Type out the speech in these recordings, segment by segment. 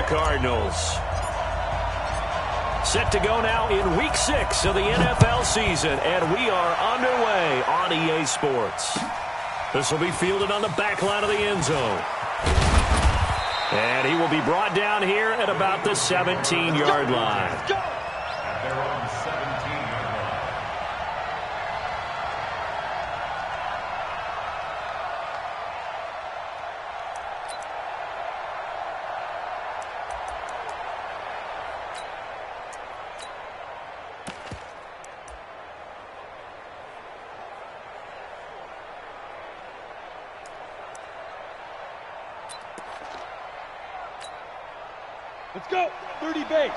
Cardinals. Set to go now in Week 6 of the NFL season, and we are underway on EA Sports. This will be fielded on the back line of the end zone. And he will be brought down here at about the 17-yard line. They're on 17-yard line. Let's go. 30 base.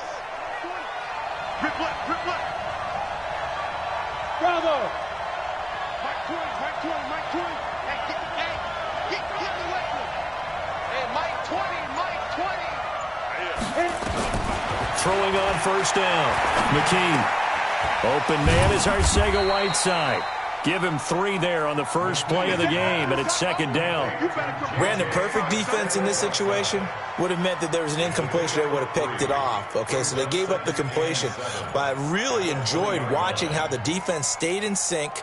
Rip left, rip left. Bravo. Mike 20, Mike 20, Mike 20. Hey, get away from him. Hey, Mike 20, Mike 20. Throwing on first down. McKean. Open man is Arcega-Whiteside. Give him 3 there on the first play of the game, and it's second down. Brandon, perfect defense in this situation would have meant that there was an incompletion. They would have picked it off. Okay, so they gave up the completion. But I really enjoyed watching how the defense stayed in sync,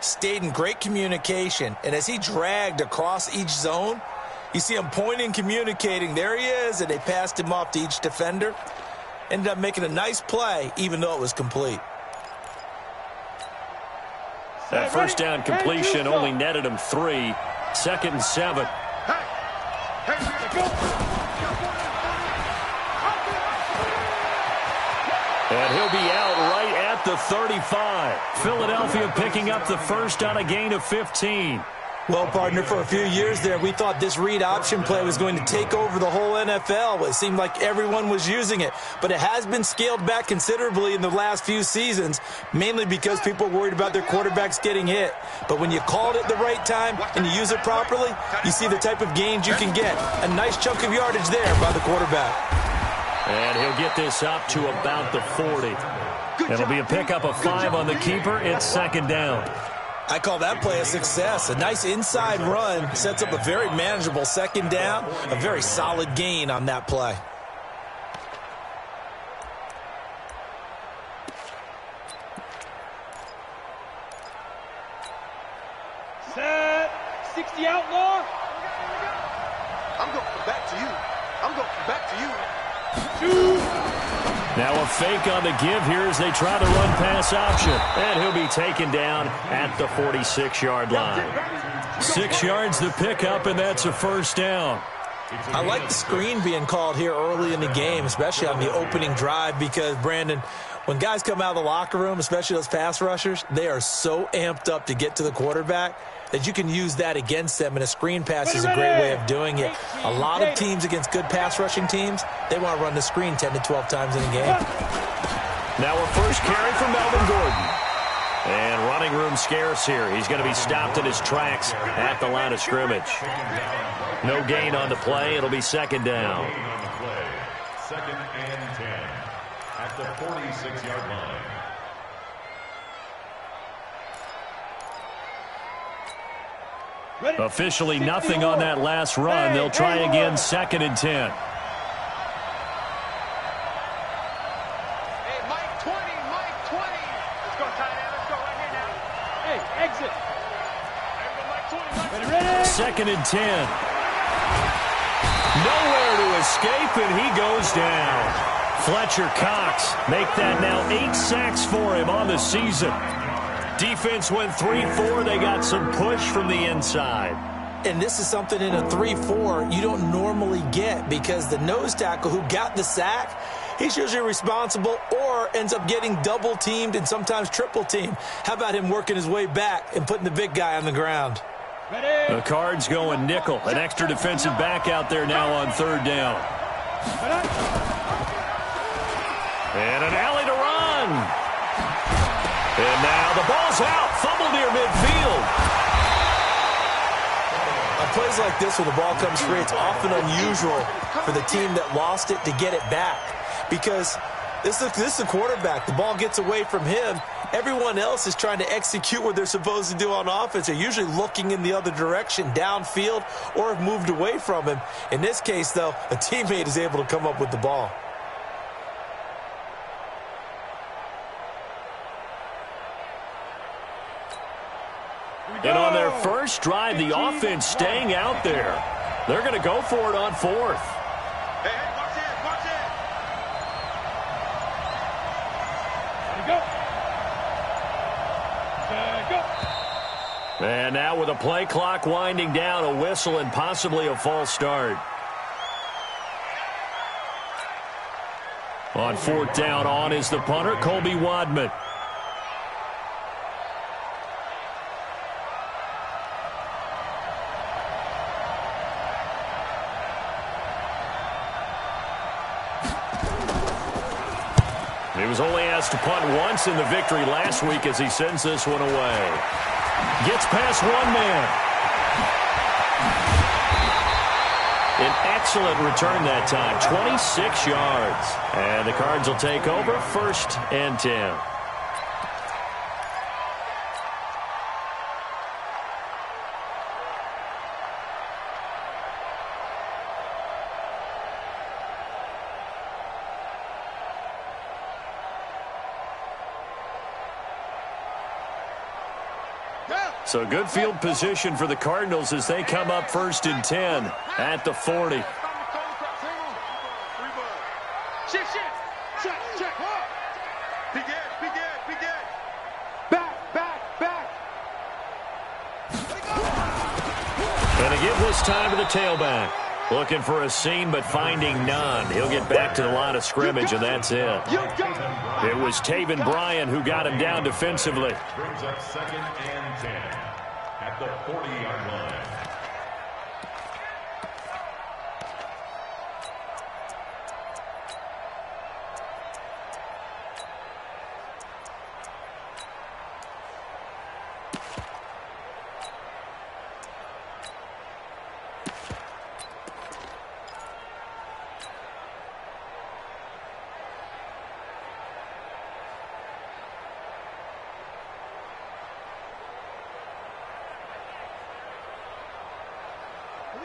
stayed in great communication, and as he dragged across each zone, you see him pointing, communicating. There he is, and they passed him off to each defender. Ended up making a nice play, even though it was complete. That first down completion only netted him 3. Second and 7. And he'll be out right at the 35. Philadelphia picking up the first on a gain of 15. Well, partner, for a few years there, we thought this read option play was going to take over the whole NFL. It seemed like everyone was using it. But it has been scaled back considerably in the last few seasons, mainly because people are worried about their quarterbacks getting hit. But when you call it at the right time and you use it properly, you see the type of gains you can get. A nice chunk of yardage there by the quarterback. And he'll get this up to about the 40. It'll be a pickup of 5 on the keeper. It's second down. I call that play a success. A nice inside run sets up a very manageable second down. A very solid gain on that play. Set. 60 outlaw. I'm going back to you. I'm going back to you. Shoot. Now a fake on the give here as they try to run pass option. And he'll be taken down at the 46-yard line. 6 yards to pick up, and that's a first down. I like the screen being called here early in the game, especially on the opening drive, because, Brandon, when guys come out of the locker room, especially those pass rushers, they are so amped up to get to the quarterback that you can use that against them, and a screen pass is a great way of doing it. A lot of teams against good pass rushing teams, they want to run the screen 10 to 12 times in a game. Now a first carry for Melvin Gordon. And running room scarce here. He's going to be stopped in his tracks at the line of scrimmage. No gain on the play. It'll be second down. Second and 10 at the 46-yard line. Officially nothing on that last run. They'll try again second and 10. Hey, Mike 20, Mike 20. Let's go, tight end. Let's go right here now. Hey, exit. Mike 20, Ready. Second and 10. Nowhere to escape, and he goes down. Fletcher Cox make that now 8 sacks for him on the season. Defense went 3-4. They got some push from the inside. And this is something in a 3-4 you don't normally get, because the nose tackle who got the sack, he's usually responsible or ends up getting double teamed and sometimes triple teamed. How about him working his way back and putting the big guy on the ground? Ready. The Cards going nickel. An extra defensive back out there now on third down. And an alley to run. And now the ball's out. Fumble near midfield. On plays like this, when the ball comes free, it's often unusual for the team that lost it to get it back, because This is the quarterback. The ball gets away from him. Everyone else is trying to execute what they're supposed to do on offense. They're usually looking in the other direction, downfield, or have moved away from him. In this case, though, a teammate is able to come up with the ball. And on their first drive, the offense staying out there. They're going to go for it on fourth. Hey, watch it, watch Go. And now with a play clock winding down, a whistle and possibly a false start. On fourth down, on is the punter, Colby Wadman. He was only asked to punt once in the victory last week as he sends this one away. Gets past one man. An excellent return that time, 26 yards. And the Cards will take over, 1st and 10. So good field position for the Cardinals as they come up 1st and 10 at the 40. Check. Begin. Back. Going to give this time to the tailback. Looking for a seam, but finding none. He'll get back to the line of scrimmage, and that's it. It was Taven Bryan who got him down defensively. Brings up 2nd and 10 at the 40-yard line.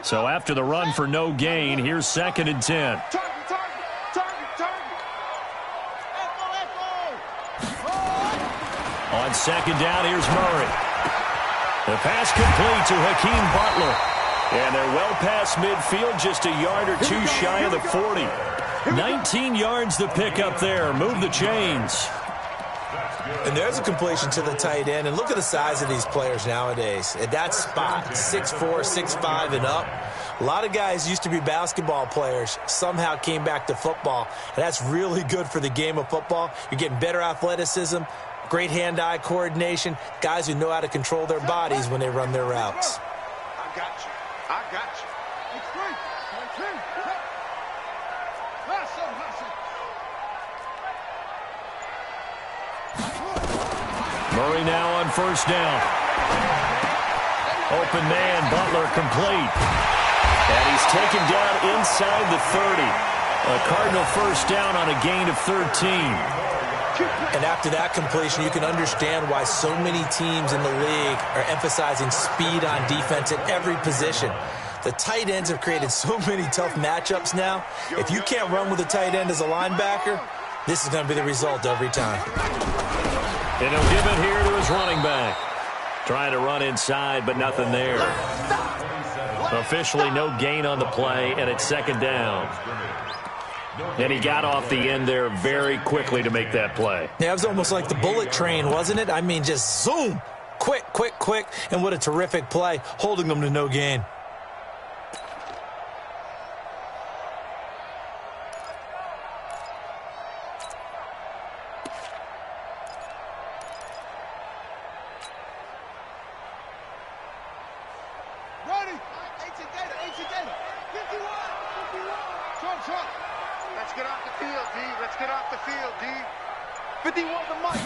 So after the run for no gain, here's 2nd and 10. Target. On 2nd down, here's Murray. The pass complete to Hakeem Butler. And they're well past midfield, just a yard or two shy of the 40. 19 yards the pickup there. Move the chains. And there's a completion to the tight end. And look at the size of these players nowadays. At that spot, 6'4", 6'5", and up. A lot of guys used to be basketball players, somehow came back to football. And that's really good for the game of football. You're getting better athleticism, great hand-eye coordination, guys who know how to control their bodies when they run their routes. I got you. Murray now on 1st down. Open man, Butler complete. And he's taken down inside the 30. A Cardinal 1st down on a gain of 13. And after that completion, you can understand why so many teams in the league are emphasizing speed on defense at every position. The tight ends have created so many tough matchups now. If you can't run with a tight end as a linebacker, this is going to be the result every time. And he'll give it here to his running back. Trying to run inside, but nothing there. Officially no gain on the play, and it's 2nd down. And he got off the end there very quickly to make that play. Yeah, it was almost like the bullet train, wasn't it? I mean, just zoom. Quick. And what a terrific play, holding them to no gain. Let's get off the field, D. Let's get off the field, D. 51 the mic.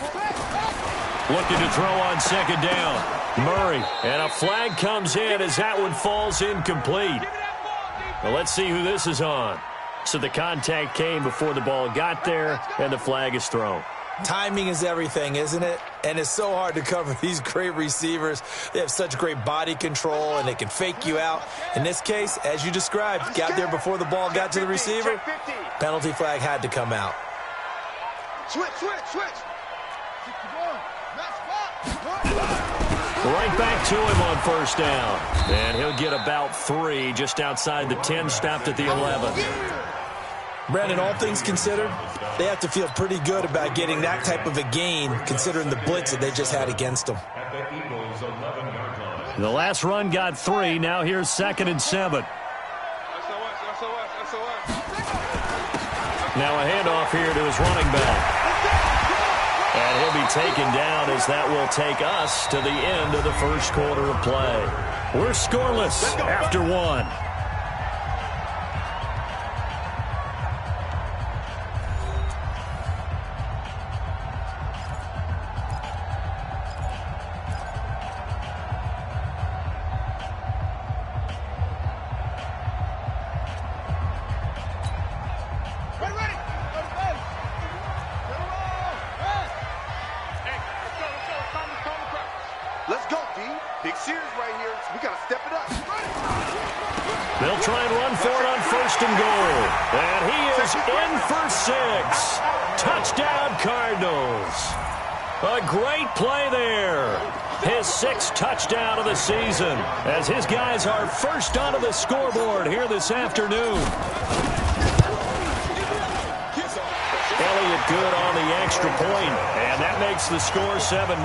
Looking to throw on 2nd down. Murray. And a flag comes in as that one falls incomplete. Well, let's see who this is on. So the contact came before the ball got there, and the flag is thrown. Timing is everything, isn't it? And it's so hard to cover these great receivers. They have such great body control, and they can fake you out. In this case, as you described, got there before the ball got to the receiver. Penalty flag had to come out. Switch. Right back to him on first down. And he'll get about 3 just outside the 10, stopped at the 11. Brandon, all things considered, they have to feel pretty good about getting that type of a gain, considering the blitz that they just had against them. At the Eagles' 11-yard line. The last run got 3. Now here's 2nd and 7. Now a handoff here to his running back. And he'll be taken down as that will take us to the end of the first quarter of play. We're scoreless after 1. They'll try and run for it on 1st and goal. And he is in for 6. Touchdown, Cardinals. A great play there. His 6th touchdown of the season as his guys are first onto the scoreboard here this afternoon. Elliott good on the extra point, and that makes the score 7-0.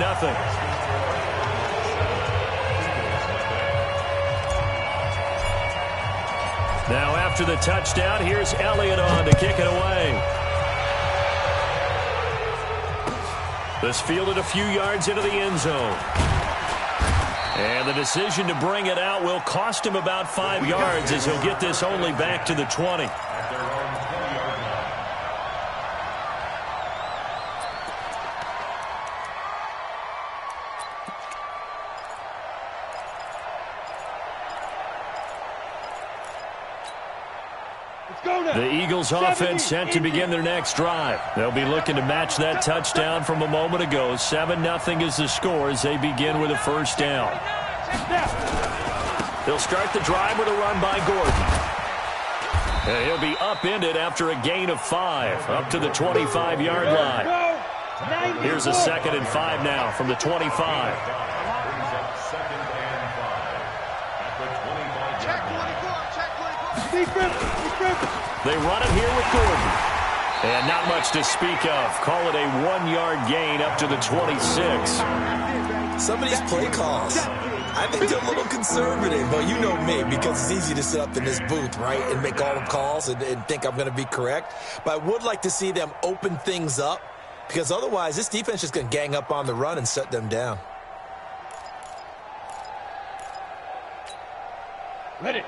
Now after the touchdown, here's Elliott on to kick it away. This fielded a few yards into the end zone. And the decision to bring it out will cost him about 5 yards as he'll get this only back to the 20. The Eagles offense set to begin their next drive. They'll be looking to match that touchdown from a moment ago. 7-0 is the score as they begin with a first down. They'll start the drive with a run by Gordon. And he'll be upended after a gain of 5 up to the 25-yard line. Here's a 2nd and 5 now from the 25. They run it here with Gordon. And not much to speak of. Call it a 1-yard gain up to the 26. Some of these play calls, I think they're a little conservative, but you know me, because it's easy to sit up in this booth, right, and make all the calls and think I'm going to be correct. But I would like to see them open things up, because otherwise this defense is going to gang up on the run and shut them down. Ready.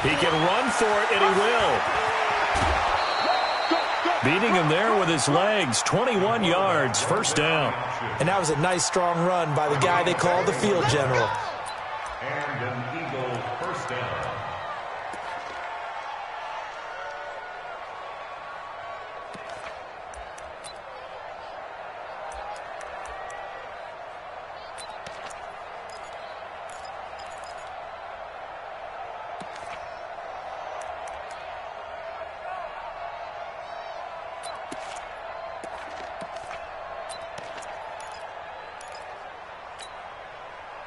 He can run for it, and he will. Beating him there with his legs, 21 yards, first down. And that was a nice, strong run by the guy they call the field general. And an Eagle first down.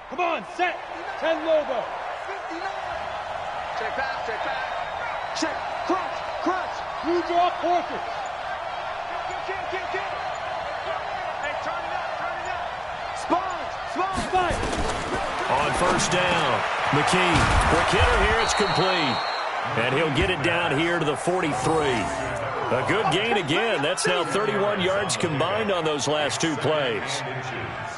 Come on, set. 10 Lobo. 59. Check pass. Check. Crunch. You draw horses. Get. Hey, turn it up. Spine. On first down, McKee. For Kidder here, it's complete. And he'll get it down here to the 43. A good gain again. That's now 31 yards combined on those last 2 plays.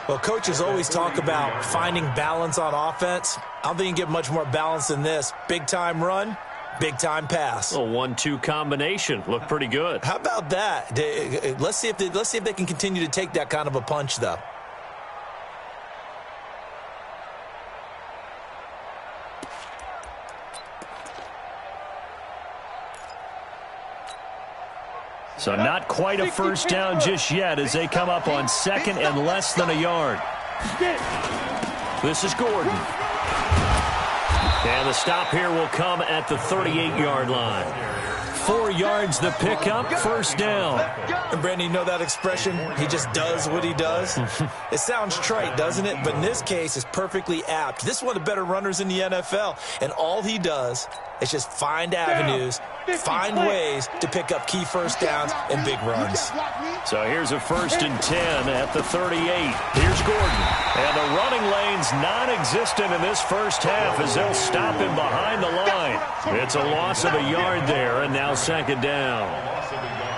Well, coaches always talk about finding balance on offense. I don't think you can get much more balance than this. Big-time run, big-time pass. A 1-2 combination. Looked pretty good. How about that? Let's see if they can continue to take that kind of a punch, though. So not quite a first down just yet as they come up on second and less than a yard. This is Gordon. And the stop here will come at the 38-yard line. 4 yards the pickup, first down. And Brandon, you know that expression? He just does what he does. It sounds trite, doesn't it? But in this case, it's perfectly apt. This is one of the better runners in the NFL. And all he does is just find avenues, find ways to pick up key first downs and big runs. So here's a 1st and 10 at the 38. Here's Gordon. And the running lane's non-existent in this first half as they'll stop him behind the line. It's a loss of a yard there, and now second down.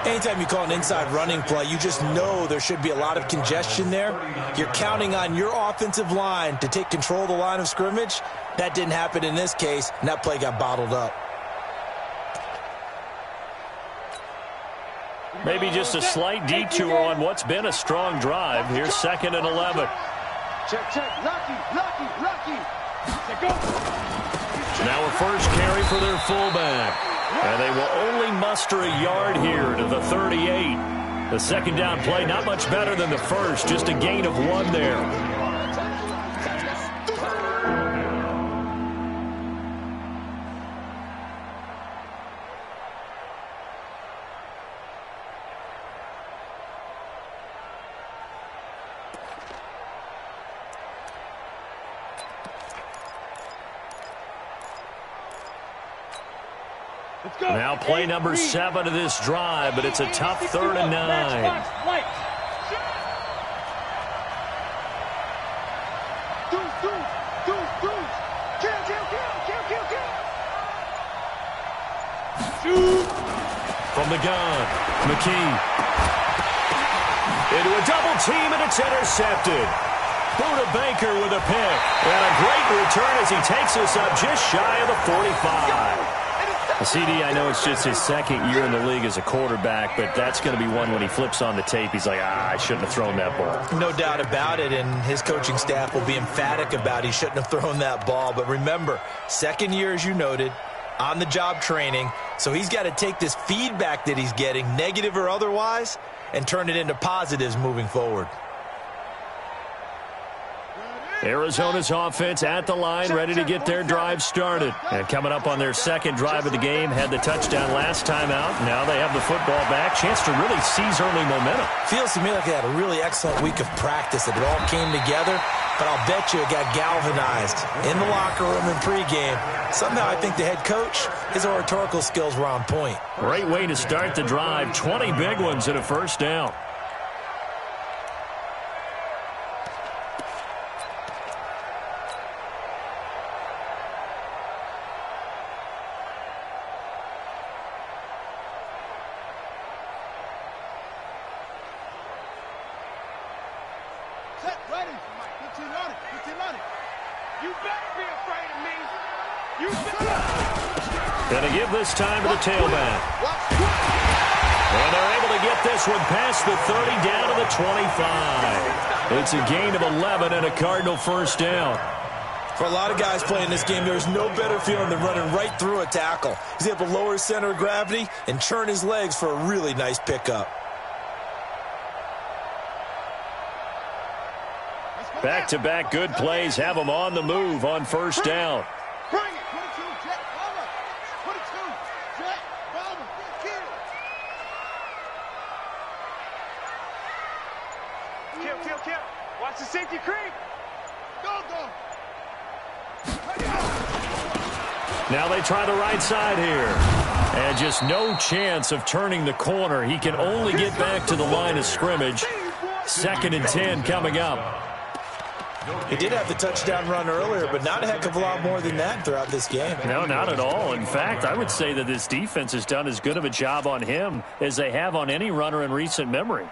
Anytime you call an inside running play, you just know there should be a lot of congestion there. You're counting on your offensive line to take control of the line of scrimmage. That didn't happen in this case, and that play got bottled up. Maybe just a slight detour on what's been a strong drive. Here's 2nd and 11. Check. Lucky. Now a first carry for their fullback. And they will only muster a yard here to the 38. The second down play not much better than the first, just a gain of 1 there. Now play number 7 of this drive, but it's a tough 3rd and 9. From the gun, McKee. Into a double team, and it's intercepted. Buda Baker with a pick. And a great return as he takes us up just shy of the 45. CD, I know it's just his 2nd year in the league as a quarterback, but that's going to be one when he flips on the tape. He's like, I shouldn't have thrown that ball. No doubt about it, and his coaching staff will be emphatic about he shouldn't have thrown that ball. But remember, 2nd year, as you noted, on-the-job training, so he's got to take this feedback that he's getting, negative or otherwise, and turn it into positives moving forward. Arizona's offense at the line, ready to get their drive started. And coming up on their 2nd drive of the game, had the touchdown last time out. Now they have the football back. Chance to really seize early momentum. Feels to me like they had a really excellent week of practice. That it all came together, but I'll bet you it got galvanized in the locker room in pregame. Somehow I think the head coach, his oratorical skills were on point. Great way to start the drive. 20 big ones and a first down. Going to give this time to the tailback. And they're able to get this one past the 30 down to the 25. It's a gain of 11 and a Cardinal first down. For a lot of guys playing this game, there's no better feeling than running right through a tackle. He's able to lower his center of gravity and churn his legs for a really nice pickup. Back-to-back good plays have them on the move on first down. Kill. Watch the safety creep. Go. Now they try the right side here. And just no chance of turning the corner. He can only get back to the line of scrimmage. 2nd and 10 coming up. He did have the touchdown run earlier, but not a heck of a lot more than that throughout this game. No, not at all. In fact, I would say that this defense has done as good of a job on him as they have on any runner in recent memory.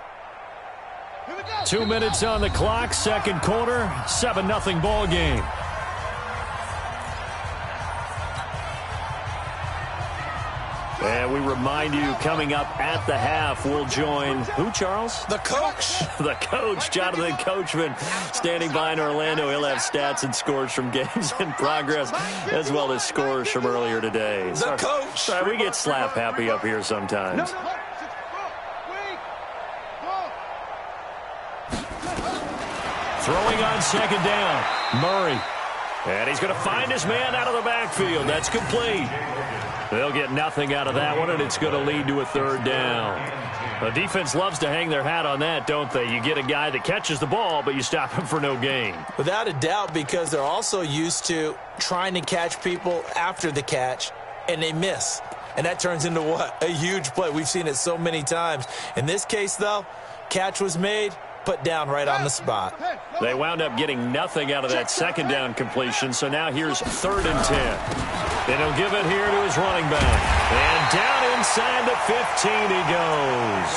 2 minutes on the clock, 2nd quarter, 7-0 ball game. And we remind you, coming up at the half, we'll join who, Charles? The coach. The coach, Jonathan Coachman, standing by in Orlando. He'll have stats and scores from games in progress, as well as scores from earlier today. The coach. Sorry, we get slap happy up here sometimes. Throwing on second down. Murray. And he's going to find his man out of the backfield. That's complete. They'll get nothing out of that one, and it's going to lead to a third down. The defense loves to hang their hat on that, don't they? You get a guy that catches the ball, but you stop him for no gain. Without a doubt, because they're also used to trying to catch people after the catch, and they miss. And that turns into what? A huge play. We've seen it so many times. In this case, though, catch was made, put down right on the spot. They wound up getting nothing out of that second down completion, so now here's 3rd and 10. Then he'll give it here to his running back. And down inside the 15 he goes.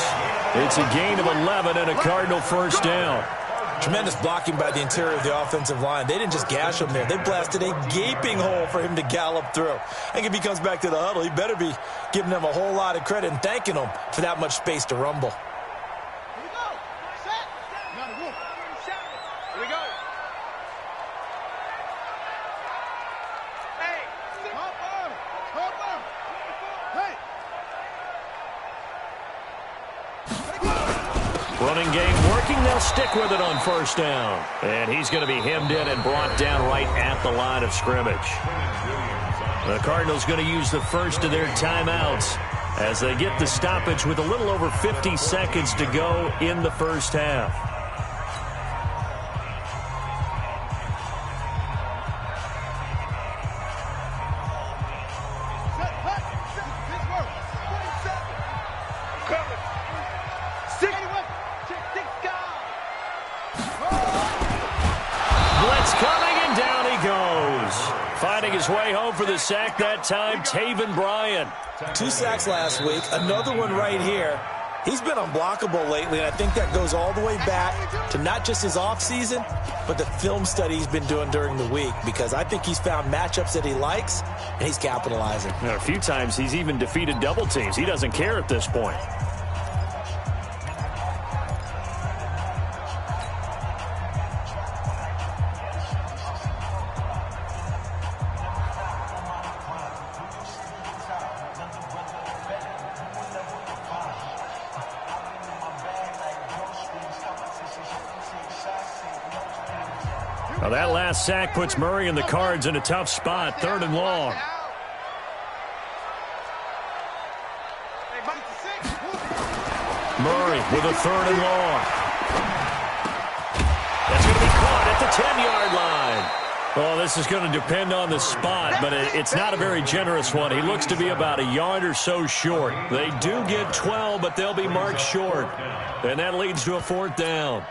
It's a gain of 11 and a Cardinal first down. Tremendous blocking by the interior of the offensive line. They didn't just gash him there. They blasted a gaping hole for him to gallop through. I think if he comes back to the huddle, he better be giving them a whole lot of credit and thanking them for that much space to rumble. Running game working. They'll stick with it on first down. And he's going to be hemmed in and brought down right at the line of scrimmage. The Cardinals going to use the first of their timeouts as they get the stoppage with a little over 50 seconds to go in the first half. Finding his way home for the sack that time, Taven Bryan. 2 sacks last week, another one right here. He's been unblockable lately, and I think that goes all the way back to not just his offseason, but the film study he's been doing during the week, because I think he's found matchups that he likes, and he's capitalizing. A few times he's even defeated double teams. He doesn't care at this point. Well, that last sack puts Murray and the Cards in a tough spot, 3rd and long. Murray with a 3rd and long. That's going to be caught at the 10-yard line. Well, this is going to depend on the spot, but it's not a very generous one. He looks to be about a yard or so short. They do get 12, but they'll be marked short. And that leads to a 4th down.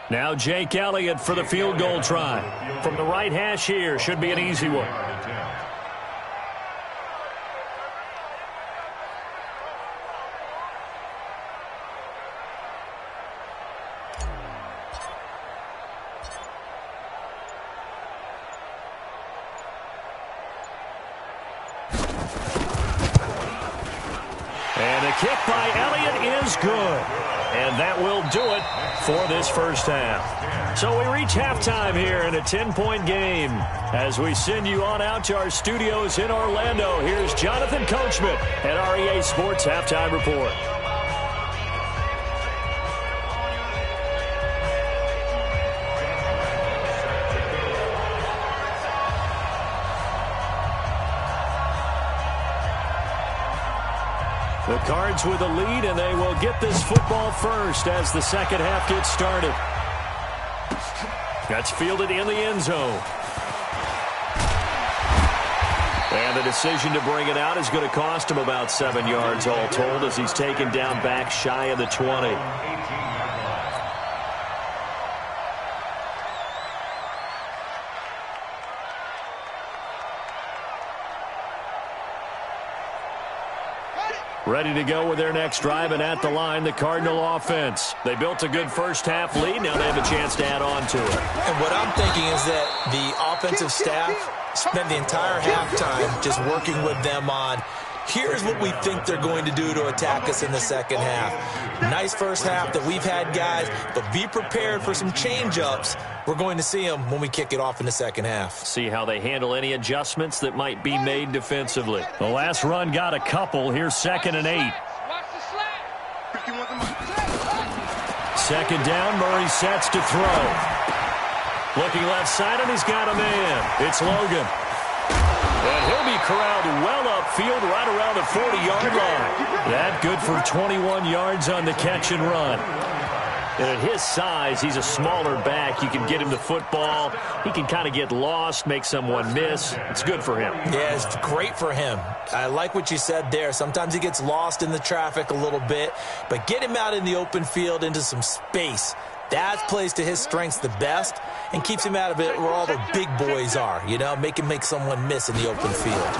Now Jake Elliott for the field goal try. From the right hash here, should be an easy one. And the kick by Elliott is good. And that will do it for this first half. So we reach halftime here in a 10-point game. As we send you on out to our studios in Orlando, here's Jonathan Coachman at REA Sports Halftime Report. The Cards with a lead, and they will get this football first as the second half gets started. That's fielded in the end zone. And the decision to bring it out is going to cost him about 7 yards all told as he's taken down back shy of the 20. Ready to go with their next drive, and at the line, the Cardinal offense. They built a good first half lead. Now they have a chance to add on to it. And what I'm thinking is that the offensive staff spent the entire halftime just working with them on, here's what we think they're going to do to attack us in the second half. Nice first half that we've had, guys, but be prepared for some change-ups. We're going to see them when we kick it off in the second half. See how they handle any adjustments that might be made defensively. The last run got a couple. Here's 2nd and 8. Second down, Murray sets to throw. Looking left side, and he's got a man. It's Logan. And he'll be corralled well upfield right around the 40-yard line. That good for 21 yards on the catch and run. And at his size, he's a smaller back. You can get him the football. He can kind of get lost, make someone miss. It's good for him. Yeah, it's great for him. I like what you said there. Sometimes he gets lost in the traffic a little bit, but get him out in the open field into some space. That plays to his strengths the best and keeps him out of it where all the big boys are, you know, make him make someone miss in the open field.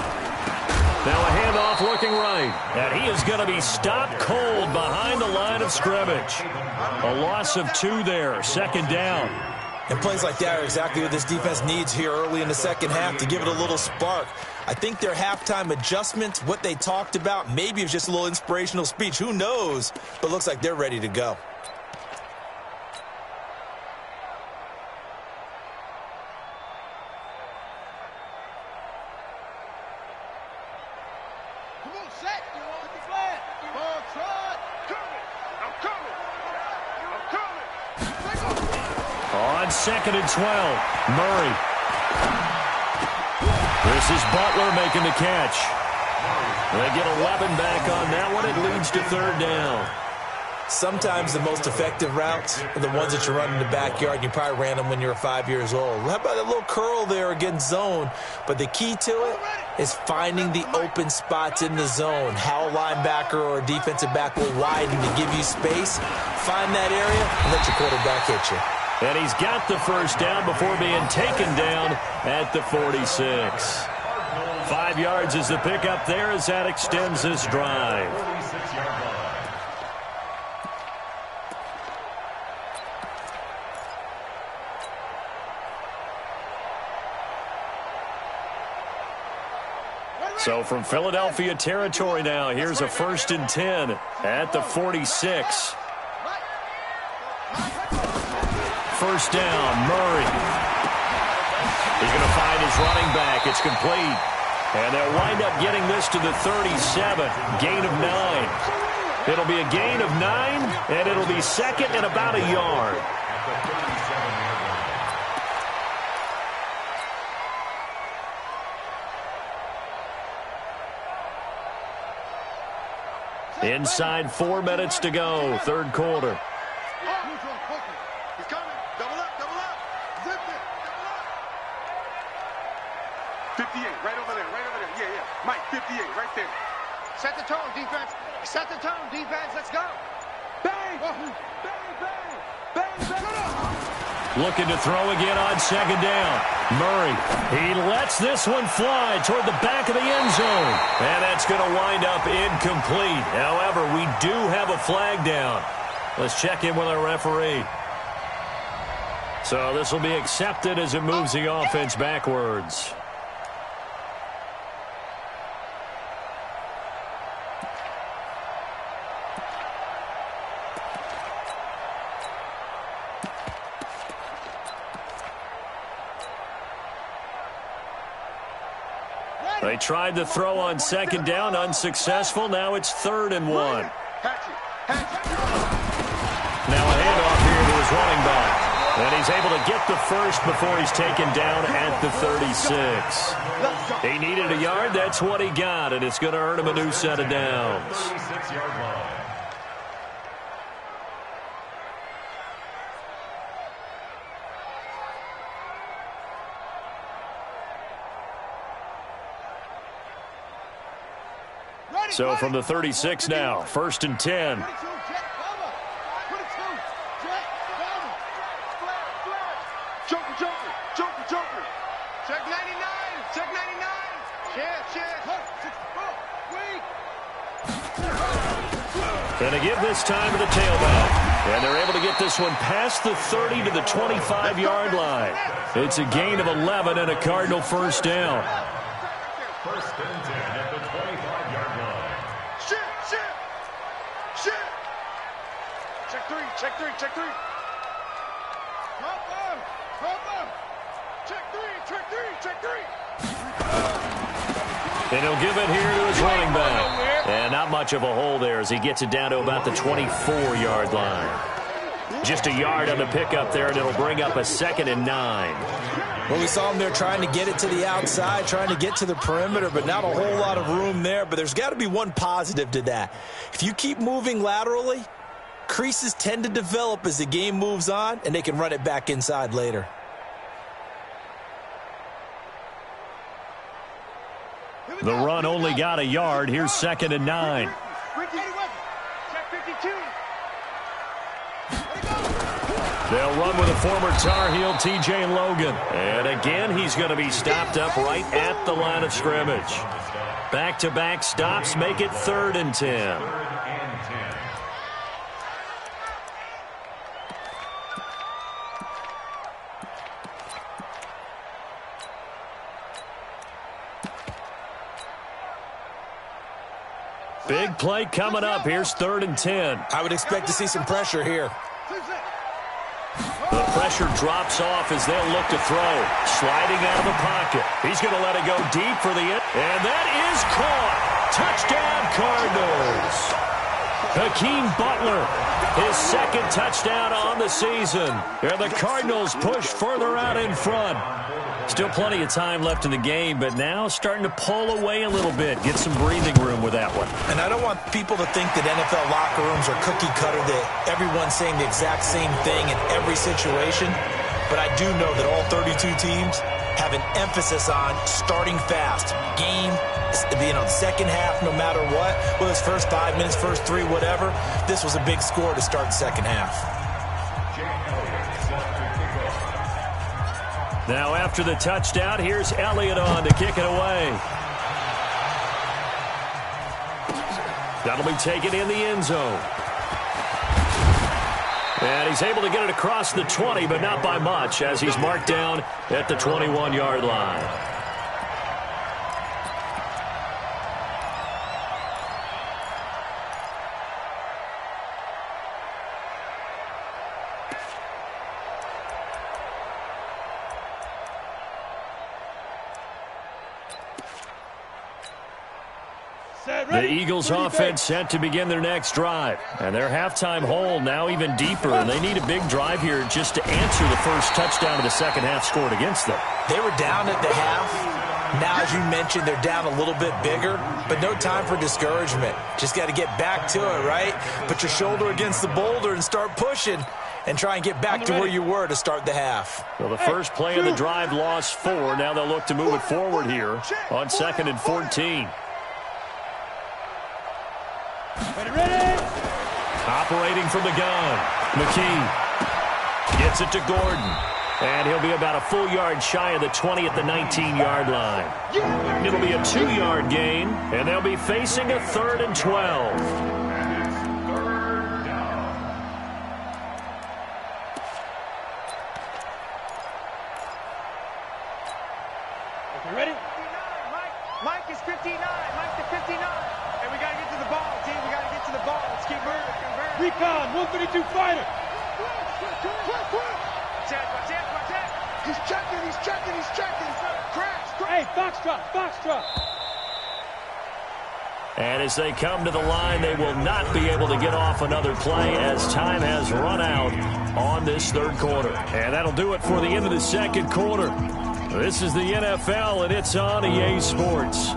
Now a handoff looking right, and he is going to be stopped cold behind the line of scrimmage. A loss of 2 there, second down. And plays like that are exactly what this defense needs here early in the second half to give it a little spark. I think their halftime adjustments, what they talked about, maybe it was just a little inspirational speech. Who knows? But it looks like they're ready to go. On second and 12, Murray. This is Butler making the catch. They get 11 back on that one. It leads to third down. Sometimes the most effective routes are the ones that you run in the backyard. You probably ran them when you were 5 years old. How about a little curl there against zone? But the key to it is finding the open spots in the zone. How a linebacker or a defensive back will widen to give you space. Find that area and let your quarterback hit you. And he's got the first down before being taken down at the 46. 5 yards is the pickup there as that extends this drive. So from Philadelphia territory now, here's a 1st and 10 at the 46. First down, Murray. He's going to find his running back. It's complete. And they'll wind up getting this to the 37. Gain of 9. It'll be a gain of 9, and it'll be second and about a yard. Inside 4 minutes to go, third quarter. He's coming. Double up, double up. Zip it. Double up. 58, right over there, right over there. Yeah, yeah. Mike, 58, right there. Set the tone, defense. Set the tone, defense. Let's go. Bang! Bang, bang. Bang, bang. Looking to throw again on second down. Murray, he lets this one fly toward the back of the end zone. And that's going to wind up incomplete. However, we do have a flag down. Let's check in with our referee. So this will be accepted as it moves the offense backwards. They tried to throw on second down, unsuccessful. Now it's 3rd and 1. Now a handoff here to his running back. And he's able to get the first before he's taken down at the 36. He needed a yard. That's what he got, and it's going to earn him a new set of downs. 36-yard line. So from the 36 now, 1st and 10. Joker, Joker, Joker, Joker. Check 99, check 99. Check. And they give this time to the tailback. And they're able to get this one past the 30 to the 25-yard line. It's a gain of 11 and a Cardinal first down. 1st and 10 at the 25-yard line. Shit. Check three. Pop. Check three. And he'll give it here to his running back. And not much of a hole there as he gets it down to about the 24-yard line. Just a yard on the pickup there, and it'll bring up a 2nd and 9. Well, we saw him there trying to get it to the outside, trying to get to the perimeter, but not a whole lot of room there. But there's got to be one positive to that. If you keep moving laterally, creases tend to develop as the game moves on, and they can run it back inside later. The run only got a yard. Here's 2nd and 9. They'll run with a former Tar Heel, T.J. Logan. And again, he's going to be stopped up right at the line of scrimmage. Back-to-back stops make it 3rd and 10. Big play coming up. Here's 3rd and 10. I would expect to see some pressure here. The pressure drops off as they'll look to throw. Sliding out of the pocket. He's going to let it go deep for the end. And that is caught. Touchdown, Cardinals. Hakeem Butler, his 2nd touchdown on the season. And the Cardinals push further out in front. Still plenty of time left in the game, but now starting to pull away a little bit. Get some breathing room with that one. And I don't want people to think that NFL locker rooms are cookie cutter, that everyone's saying the exact same thing in every situation. But I do know that all 32 teams have an emphasis on starting fast. Game, second half, no matter what. Whether it's first 5 minutes, first 3, whatever. This was a big score to start the second half. Now after the touchdown, here's Elliott on to kick it away. That'll be taken in the end zone. And he's able to get it across the 20, but not by much, as he's marked down at the 21-yard line. The Eagles offense set to begin their next drive. And their halftime hole now even deeper. And they need a big drive here just to answer the first touchdown of the second half scored against them. They were down at the half. Now, as you mentioned, they're down a little bit bigger. But no time for discouragement. Just got to get back to it, right? Put your shoulder against the boulder and start pushing. And try and get back to where you were to start the half. Well, the first play of the drive lost 4. Now they'll look to move it forward here on 2nd and 14. Ready? Operating from the gun. McKee gets it to Gordon. And he'll be about a full yard shy of the 20 at the 19-yard line. It'll be a 2-yard gain, and they'll be facing a 3rd and 12. Ready? Mike is 59. Mike to 59. And we got to get to the ball, team. We got to get to the ball. Let's keep moving. Recon, 132 fighter. Watch out. He's checking. Crash. Hey, Foxtrot. And as they come to the line, they will not be able to get off another play as time has run out on this third quarter. And that'll do it for the end of the second quarter. This is the NFL, and it's on EA Sports.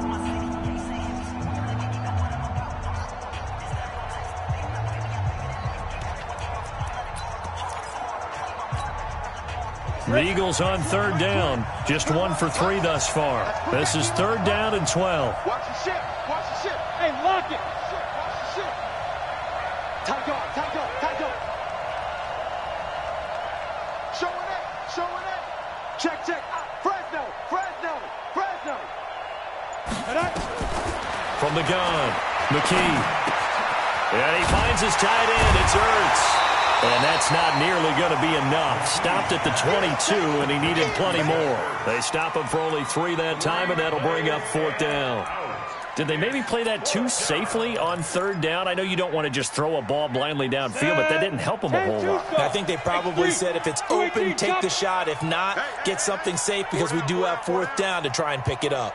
The Eagles on 3rd down. Just 1 for 3 thus far. This is 3rd down and 12. Watch the ship. Hey, lock it. Watch the ship. Tight guard. Showing it. Check. Fresno. From the gun, McKee. And he finds his tight end. It's Ertz. And that's not nearly going to be enough. Stopped at the 22, and he needed plenty more. They stop him for only 3 that time, and that'll bring up 4th down. Did they maybe play that too safely on 3rd down? I know you don't want to just throw a ball blindly downfield, but that didn't help him a whole lot. I think they probably said if it's open, take the shot. If not, get something safe because we do have 4th down to try and pick it up.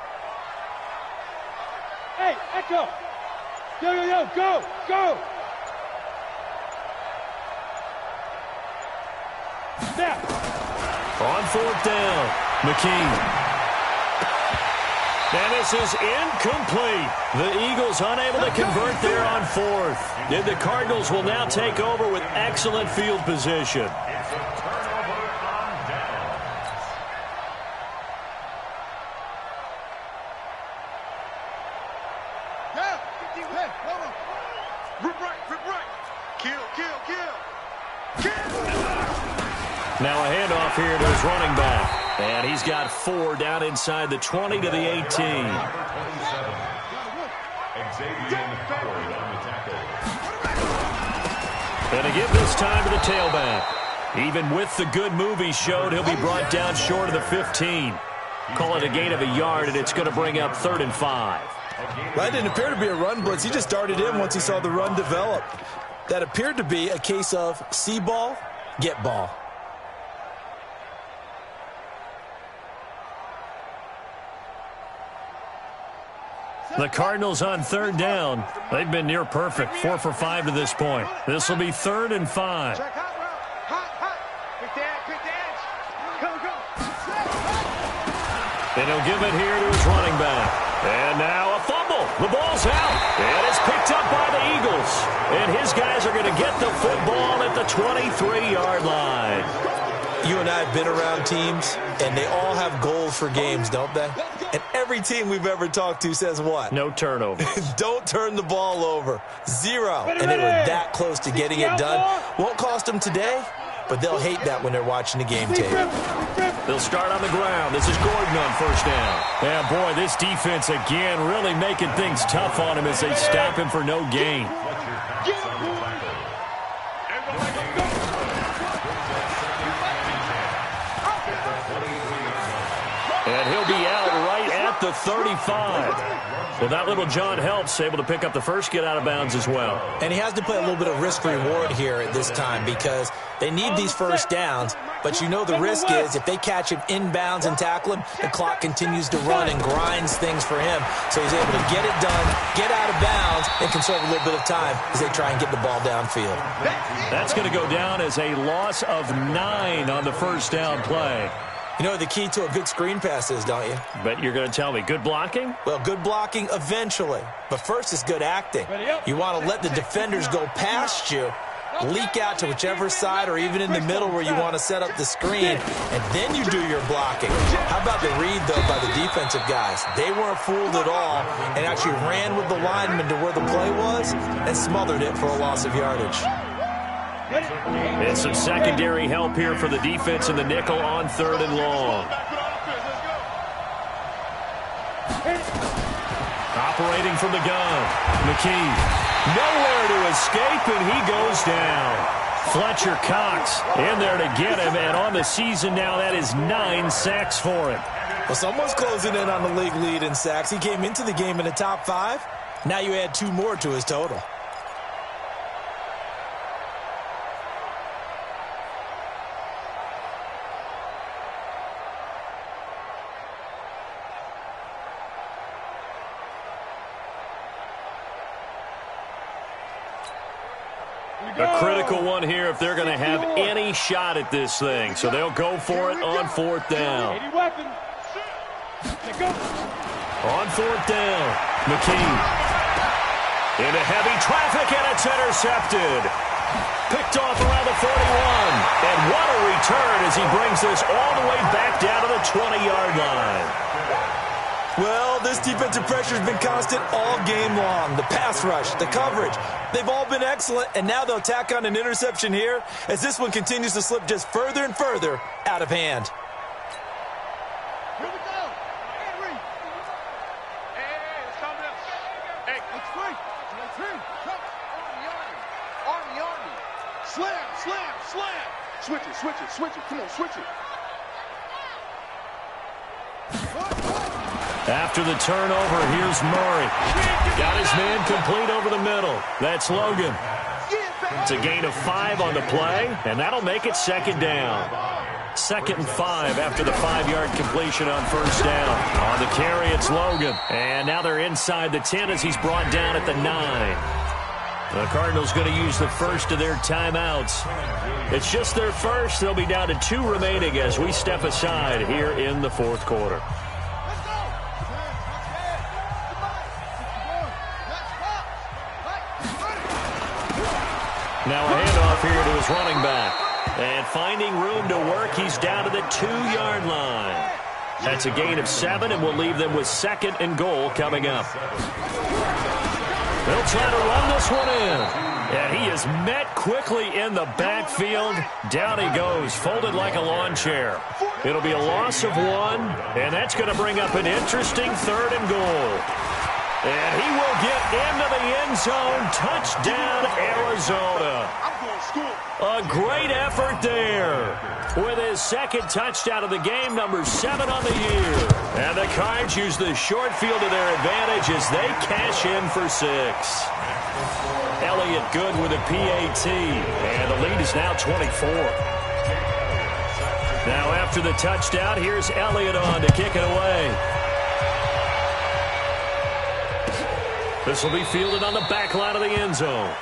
Hey, Echo. Yo, go. Snap. On fourth down, McKee. And this is incomplete. The Eagles unable to convert there on fourth. And the Cardinals will now take over with excellent field position. It's a turnover on downs. Yeah. Hey, hold on. Rip right. Kill. Now a handoff here to his running back. And he's got 4 down inside the 20 to the 18. Number 27, Xavier Howard on the tackle. And to give this time to the tailback. Even with the good move he showed, he'll be brought down short of the 15. Call it a gain of a yard, and it's going to bring up 3rd and 5. That didn't appear to be a run blitz. He just darted in once he saw the run develop. That appeared to be a case of see ball, get ball. The Cardinals on 3rd down. They've been near perfect, 4 for 5 to this point. This will be 3rd and 5. Check hot route. Hot. Quick dance. Go. And he'll give it here to his running back. And now a fumble. The ball's out. And it's picked up by the Eagles. And his guys are going to get the football at the 23-yard line. You and I have been around teams, and they all have goals for games, don't they? And every team we've ever talked to says what? No turnover. Don't turn the ball over. 0. And they were that close to getting it done. Won't cost them today, but they'll hate that when they're watching the game tape. They'll start on the ground. This is Gordon on 1st down. Yeah, boy, this defense again really making things tough on him as they stop him for no gain. And he'll be out right at the 35. Well, that little John helps able to pick up the first get out of bounds as well. And he has to play a little bit of risk-reward here at this time because they need these first downs. But you know the risk is if they catch him inbounds and tackle him, the clock continues to run and grinds things for him. So he's able to get it done, get out of bounds, and conserve a little bit of time as they try and get the ball downfield. That's going to go down as a loss of 9 on the first down play. You know what the key to a good screen pass is, don't you? But you're going to tell me, good blocking? Well, good blocking eventually. But first is good acting. You want to let the defenders go past you, leak out to whichever side or even in the middle where you want to set up the screen, and then you do your blocking. How about the read, though, by the defensive guys? They weren't fooled at all and actually ran with the lineman to where the play was and smothered it for a loss of yardage. And some secondary help here for the defense in the nickel on 3rd and long. Operating from the gun, McKee. Nowhere to escape, and he goes down. Fletcher Cox in there to get him, and on the season now, that is 9 sacks for him. Well, someone's closing in on the league lead in sacks. He came into the game in the top 5. Now you add 2 more to his total. A critical one here if they're going to have any shot at this thing. So they'll go for it on 4th down. On 4th down, McKee. Into heavy traffic, and it's intercepted. Picked off around the 41. And what a return as he brings this all the way back down to the 20-yard line. Well, this defensive pressure has been constant all game long. The pass rush, the coverage, they've all been excellent, and now they'll tack on an interception here as this one continues to slip just further and further out of hand. Here we go. Henry. Hey, let's calm down. Hey, let's free. Let's free. Army. Slam. Switch it. Come on, switch it. After the turnover, here's Murray. Got his man complete over the middle. That's Logan. It's a gain of 5 on the play, and that'll make it 2nd down. 2nd and 5 after the 5-yard completion on 1st down. On the carry, it's Logan. And now they're inside the 10 as he's brought down at the 9. The Cardinals going to use the first of their timeouts. It's just their first. They'll be down to 2 remaining as we step aside here in the fourth quarter. Now a handoff here to his running back. And finding room to work, he's down to the 2-yard line. That's a gain of 7, and we'll leave them with 2nd and goal coming up. They'll try to run this one in. And he is met quickly in the backfield. Down he goes, folded like a lawn chair. It'll be a loss of 1, and that's going to bring up an interesting 3rd and goal. And he will get into the end zone. Touchdown, Arizona. A great effort there. With his 2nd touchdown of the game, number 7 on the year. And the Cards use the short field to their advantage as they cash in for 6. Elliott good with a PAT. And the lead is now 24. Now after the touchdown, here's Elliott on to kick it away. This will be fielded on the back line of the end zone.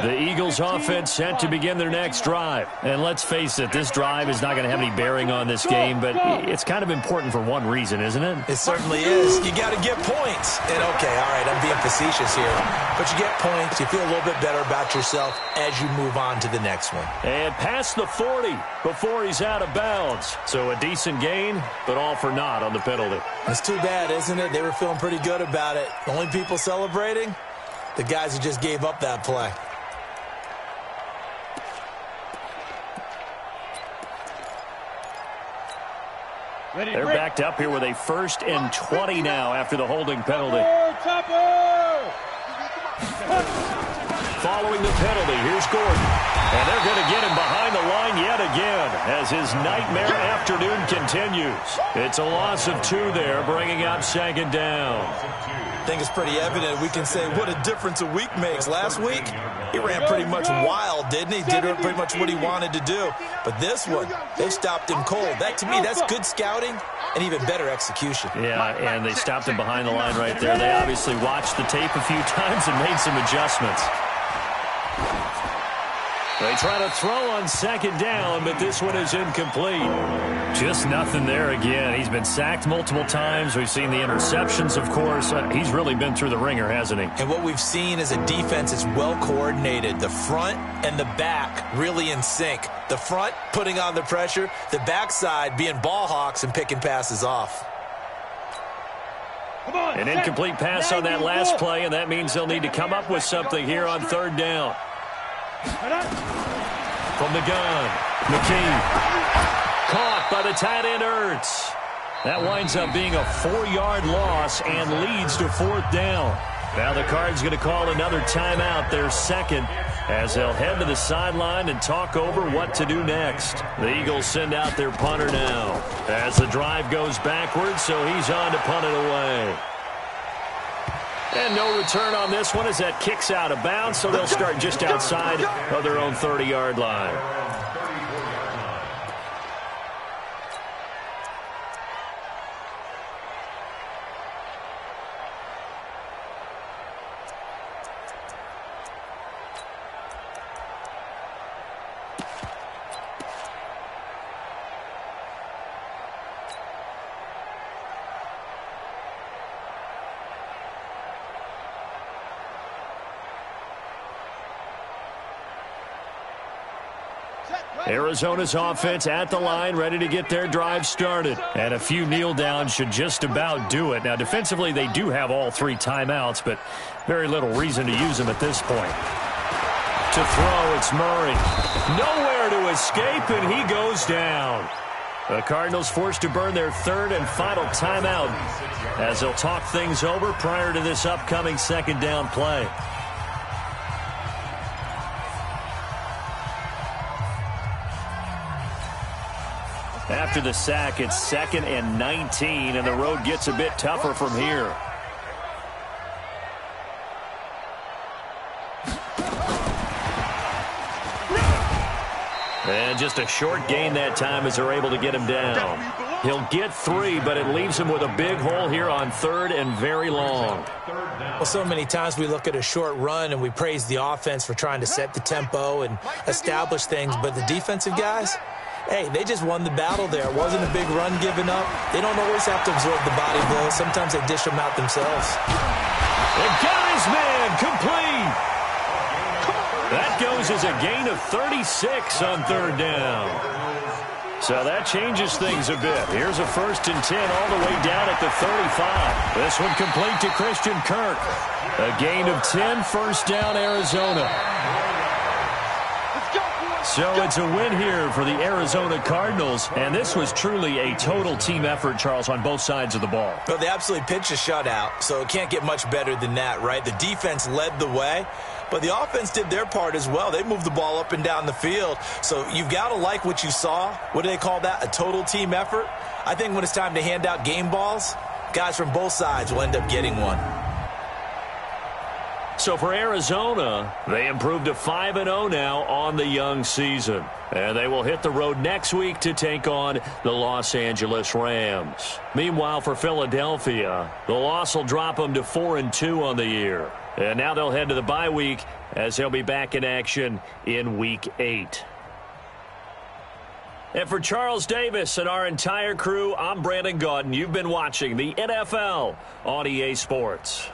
The Eagles offense set to begin their next drive. And let's face it, this drive is not going to have any bearing on this game, but it's kind of important for one reason, isn't it? It certainly is. You got to get points. And okay, all right, I'm being facetious here. But you get points, you feel a little bit better about yourself as you move on to the next one. And past the 40 before he's out of bounds. So a decent gain, but all for naught on the penalty. It's too bad, isn't it? They were feeling pretty good about it. The only people celebrating? The guys who just gave up that play. They're backed up here with a 1st and 20 now after the holding penalty. Following the penalty, here's Gordon. And they're going to get him behind the line yet again as his nightmare afternoon continues. It's a loss of 2 there, bringing up 2nd down. I think it's pretty evident. We can say what a difference a week makes. Last week, he ran pretty much wild, didn't he? Did pretty much what he wanted to do. But this one, they stopped him cold. That, to me, that's good scouting and even better execution. Yeah, and they stopped him behind the line right there. They obviously watched the tape a few times and made some adjustments. They try to throw on 2nd down, but this one is incomplete. Just nothing there again. He's been sacked multiple times. We've seen the interceptions, of course. He's really been through the ringer, hasn't he? And what we've seen is a defense that's well coordinated. The front and the back really in sync. The front putting on the pressure, the backside being ball hawks and picking passes off. An incomplete pass on that last play, and that means they'll need to come up with something here on 3rd down. From the gun, McKee. Caught by the tight end, Ertz. That winds up being a 4-yard loss and leads to 4th down. Now the Cards going to call another timeout, their 2nd, as they'll head to the sideline and talk over what to do next. The Eagles send out their punter now as the drive goes backwards, so he's on to punt it away. And no return on this one as that kicks out of bounds, so they'll start just outside of their own 30-yard line. Arizona's offense at the line, ready to get their drive started. And a few kneel downs should just about do it. Now, defensively, they do have all 3 timeouts, but very little reason to use them at this point. To throw, it's Murray. Nowhere to escape, and he goes down. The Cardinals forced to burn their 3rd and final timeout as they'll talk things over prior to this upcoming 2nd down play. After the sack, it's 2nd and 19, and the road gets a bit tougher from here. And just a short gain that time as they're able to get him down. He'll get 3, but it leaves him with a big hole here on 3rd and very long. Well, so many times we look at a short run and we praise the offense for trying to set the tempo and establish things, but the defensive guys, hey, they just won the battle there. It wasn't a big run given up. They don't always have to absorb the body blows. Sometimes they dish them out themselves. And got his man complete. That goes as a gain of 36 on 3rd down. So that changes things a bit. Here's a 1st and 10 all the way down at the 35. This one complete to Christian Kirk. A gain of 10, 1st down, Arizona. So it's a win here for the Arizona Cardinals, and this was truly a total team effort, Charles, on both sides of the ball. Well, they absolutely pitched a shutout, so it can't get much better than that, right? The defense led the way, but the offense did their part as well. They moved the ball up and down the field, so you've got to like what you saw. What do they call that? A total team effort? I think when it's time to hand out game balls, guys from both sides will end up getting one. So for Arizona, they improved to 5-0 now on the young season. And they will hit the road next week to take on the Los Angeles Rams. Meanwhile, for Philadelphia, the loss will drop them to 4-2 on the year. And now they'll head to the bye week as they'll be back in action in Week 8. And for Charles Davis and our entire crew, I'm Brandon Gaudin. You've been watching the NFL on EA Sports.